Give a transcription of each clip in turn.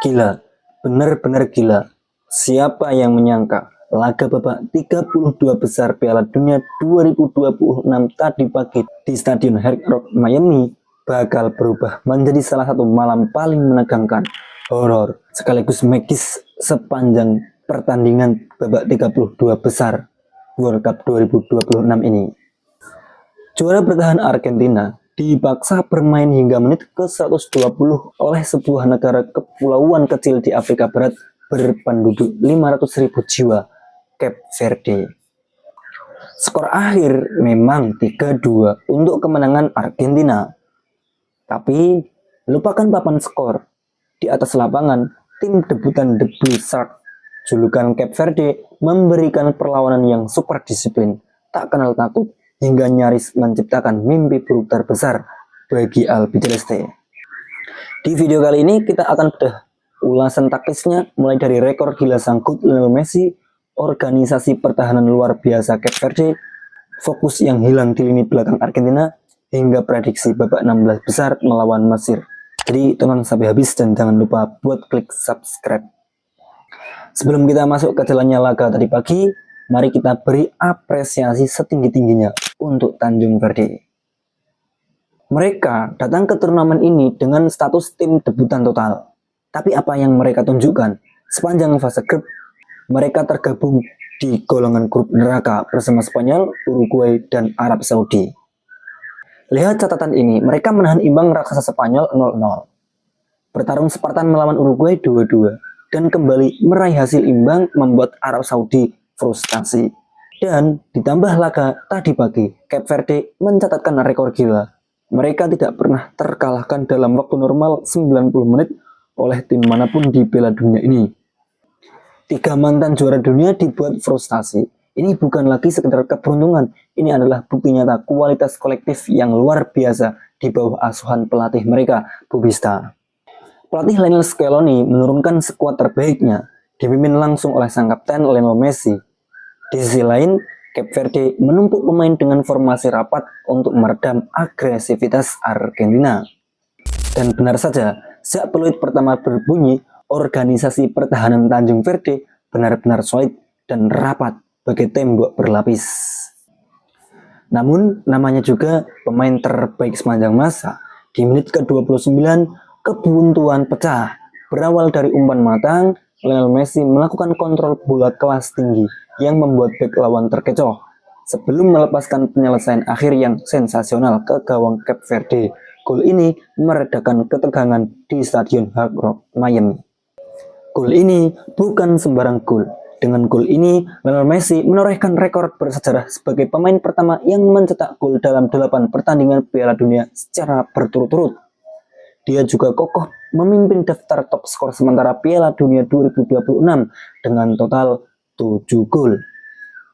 Gila, benar-benar gila. Siapa yang menyangka laga babak 32 besar Piala Dunia 2026 tadi pagi di Stadion Hard Rock Miami bakal berubah menjadi salah satu malam paling menegangkan, horor, sekaligus magis sepanjang pertandingan babak 32 besar World Cup 2026 ini. Juara bertahan Argentina dipaksa bermain hingga menit ke-120 oleh sebuah negara kepulauan kecil di Afrika Barat berpenduduk 500.000 jiwa, Cape Verde. Skor akhir memang 3-2 untuk kemenangan Argentina. Tapi lupakan papan skor. Di atas lapangan, tim debutan The Blue Shark, julukan Cape Verde, memberikan perlawanan yang super disiplin, tak kenal takut, hingga nyaris menciptakan mimpi buruk terbesar bagi Albiceleste. Di video kali ini kita akan bedah ulasan taktisnya mulai dari rekor gila sangkut Lionel Messi, organisasi pertahanan luar biasa Cape Verde, fokus yang hilang di lini belakang Argentina, hingga prediksi babak 16 besar melawan Mesir. Jadi tonton sampai habis dan jangan lupa buat klik subscribe. Sebelum kita masuk ke jalannya laga tadi pagi, mari kita beri apresiasi setinggi-tingginya untuk Tanjung Verde. Mereka datang ke turnamen ini dengan status tim debutan total. Tapi apa yang mereka tunjukkan? Sepanjang fase grup, mereka tergabung di golongan grup neraka bersama Spanyol, Uruguay, dan Arab Saudi. Lihat catatan ini, mereka menahan imbang raksasa Spanyol 0-0. Bertarung Spartan melawan Uruguay 2-2. Dan kembali meraih hasil imbang membuat Arab Saudi frustasi. Dan ditambah laga tadi pagi, Cape Verde mencatatkan rekor gila. Mereka tidak pernah terkalahkan dalam waktu normal 90 menit oleh tim manapun di Piala Dunia ini. 3 mantan juara dunia dibuat frustasi. Ini bukan lagi sekedar keberuntungan, ini adalah bukti nyata kualitas kolektif yang luar biasa di bawah asuhan pelatih mereka, Bubista. Pelatih Lionel Scaloni menurunkan skuad terbaiknya, dipimpin langsung oleh sang kapten Lionel Messi. Di sisi lain, Cape Verde menumpuk pemain dengan formasi rapat untuk meredam agresivitas Argentina. Dan benar saja, sejak peluit pertama berbunyi, organisasi pertahanan Tanjung Verde benar-benar solid dan rapat bagai tembok berlapis. Namun, namanya juga pemain terbaik sepanjang masa. Di menit ke-29, kebuntuan pecah. Berawal dari umpan matang, Lionel Messi melakukan kontrol bola kelas tinggi yang membuat bek lawan terkecoh sebelum melepaskan penyelesaian akhir yang sensasional ke gawang Cape Verde. Gol ini meredakan ketegangan di Stadion Hard Rock Miami. Gol ini bukan sembarang gol. Dengan gol ini, Lionel Messi menorehkan rekor bersejarah sebagai pemain pertama yang mencetak gol dalam 8 pertandingan Piala Dunia secara berturut-turut. Dia juga kokoh memimpin daftar top skor sementara Piala Dunia 2026 dengan total 7 gol.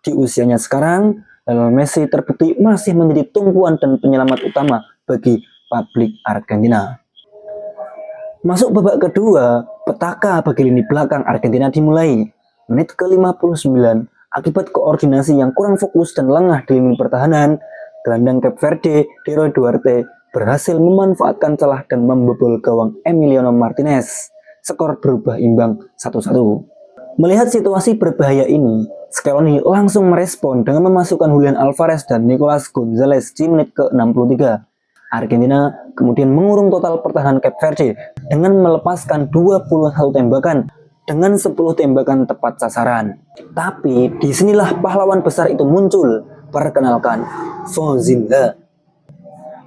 Di usianya sekarang, Lionel Messi terbukti masih menjadi tumpuan dan penyelamat utama bagi publik Argentina. Masuk babak kedua, petaka bagi lini belakang Argentina dimulai. Menit ke-59, akibat koordinasi yang kurang fokus dan lengah di lini pertahanan, gelandang Cape Verde, Leroy Duarte, berhasil memanfaatkan celah dan membobol gawang Emiliano Martinez. Skor berubah imbang 1-1. Melihat situasi berbahaya ini, Scaloni langsung merespon dengan memasukkan Julian Alvarez dan Nicolas Gonzalez di menit ke-63. Argentina kemudian mengurung total pertahanan Cape Verde dengan melepaskan 21 tembakan dengan 10 tembakan tepat sasaran. Tapi disinilah pahlawan besar itu muncul. Perkenalkan, Fozinha.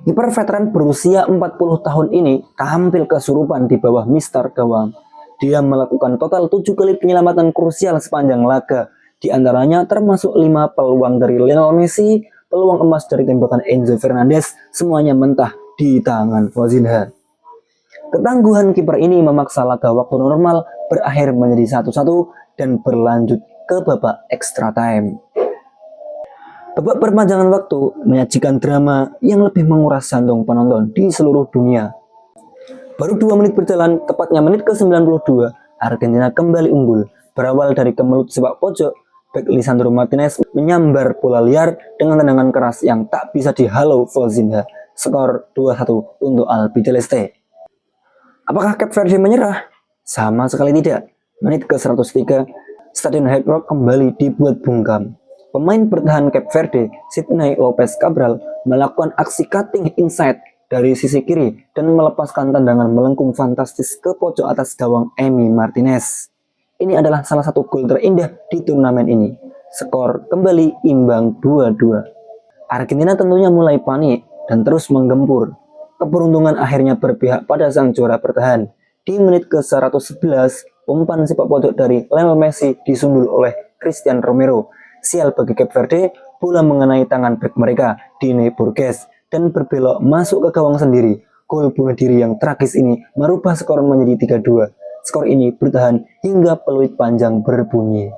Kiper veteran berusia 40 tahun ini tampil kesurupan di bawah mister gawang. Dia melakukan total 7 kali penyelamatan krusial sepanjang laga. Di antaranya termasuk 5 peluang dari Lionel Messi, peluang emas dari tembakan Enzo Fernandez, semuanya mentah di tangan Fozinha. Ketangguhan kiper ini memaksa laga waktu normal berakhir menjadi 1-1 dan berlanjut ke babak extra time. Babak perpanjangan waktu menyajikan drama yang lebih menguras jantung penonton di seluruh dunia. Baru 2 menit berjalan, tepatnya menit ke-92, Argentina kembali unggul. Berawal dari kemelut sepak pojok, bek Lisandro Martinez menyambar bola liar dengan tendangan keras yang tak bisa dihalau Fozinha. Skor 2-1 untuk Albiceleste. Apakah Cape Verde menyerah? Sama sekali tidak. Menit ke 103, Stadion Hard Rock kembali dibuat bungkam. Pemain bertahan Cape Verde, Sidney Lopez Cabral, melakukan aksi cutting inside dari sisi kiri dan melepaskan tendangan melengkung fantastis ke pojok atas gawang Emi Martinez. Ini adalah salah satu gol terindah di turnamen ini. Skor kembali imbang 2-2. Argentina tentunya mulai panik dan terus menggempur. Keberuntungan akhirnya berpihak pada sang juara bertahan. Di menit ke 111, umpan sepak pojok dari Lionel Messi disundul oleh Christian Romero. Sial bagi Cape Verde, bola mengenai tangan bek mereka, Dine Borges, dan berbelok masuk ke gawang sendiri. Gol bunuh diri yang tragis ini merubah skor menjadi 3-2. Skor ini bertahan hingga peluit panjang berbunyi.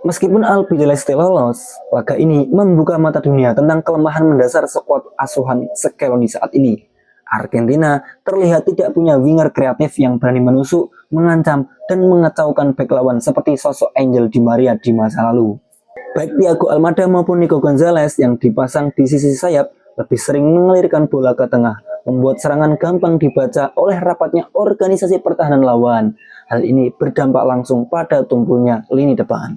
Meskipun Albi Celeste lolos, laga ini membuka mata dunia tentang kelemahan mendasar skuad asuhan Scaloni saat ini. Argentina terlihat tidak punya winger kreatif yang berani menusuk, mengancam, dan mengacaukan bek lawan seperti sosok Angel Di Maria di masa lalu. Baik Thiago Almada maupun Nico Gonzalez yang dipasang di sisi sayap lebih sering mengalirkan bola ke tengah, membuat serangan gampang dibaca oleh rapatnya organisasi pertahanan lawan. Hal ini berdampak langsung pada tumpulnya lini depan.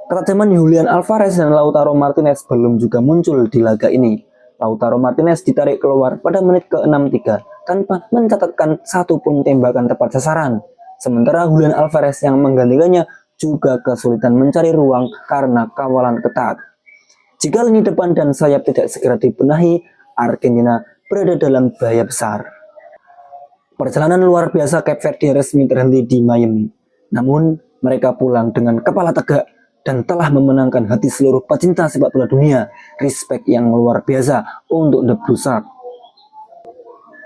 Ketajaman Julian Alvarez dan Lautaro Martinez belum juga muncul di laga ini. Lautaro Martinez ditarik keluar pada menit ke-63 tanpa mencatatkan satu pun tembakan tepat sasaran. Sementara Julian Alvarez yang menggantikannya juga kesulitan mencari ruang karena kawalan ketat. Jika lini depan dan sayap tidak segera dibenahi, Argentina berada dalam bahaya besar. Perjalanan luar biasa Cape Verde resmi terhenti di Miami. Namun, mereka pulang dengan kepala tegak dan telah memenangkan hati seluruh pecinta sepak bola dunia. Respect yang luar biasa untuk The Blue Shark.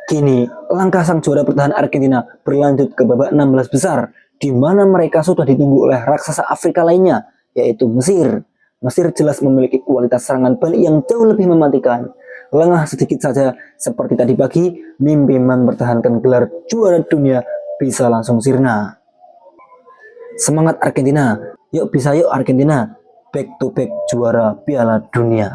Kini, langkah sang juara bertahan Argentina berlanjut ke babak 16 besar, di mana mereka sudah ditunggu oleh raksasa Afrika lainnya, yaitu Mesir. Mesir jelas memiliki kualitas serangan balik yang jauh lebih mematikan. Lengah sedikit saja, seperti tadi pagi, mimpi mempertahankan gelar juara dunia bisa langsung sirna. Semangat Argentina, yuk bisa yuk Argentina, back to back juara Piala Dunia.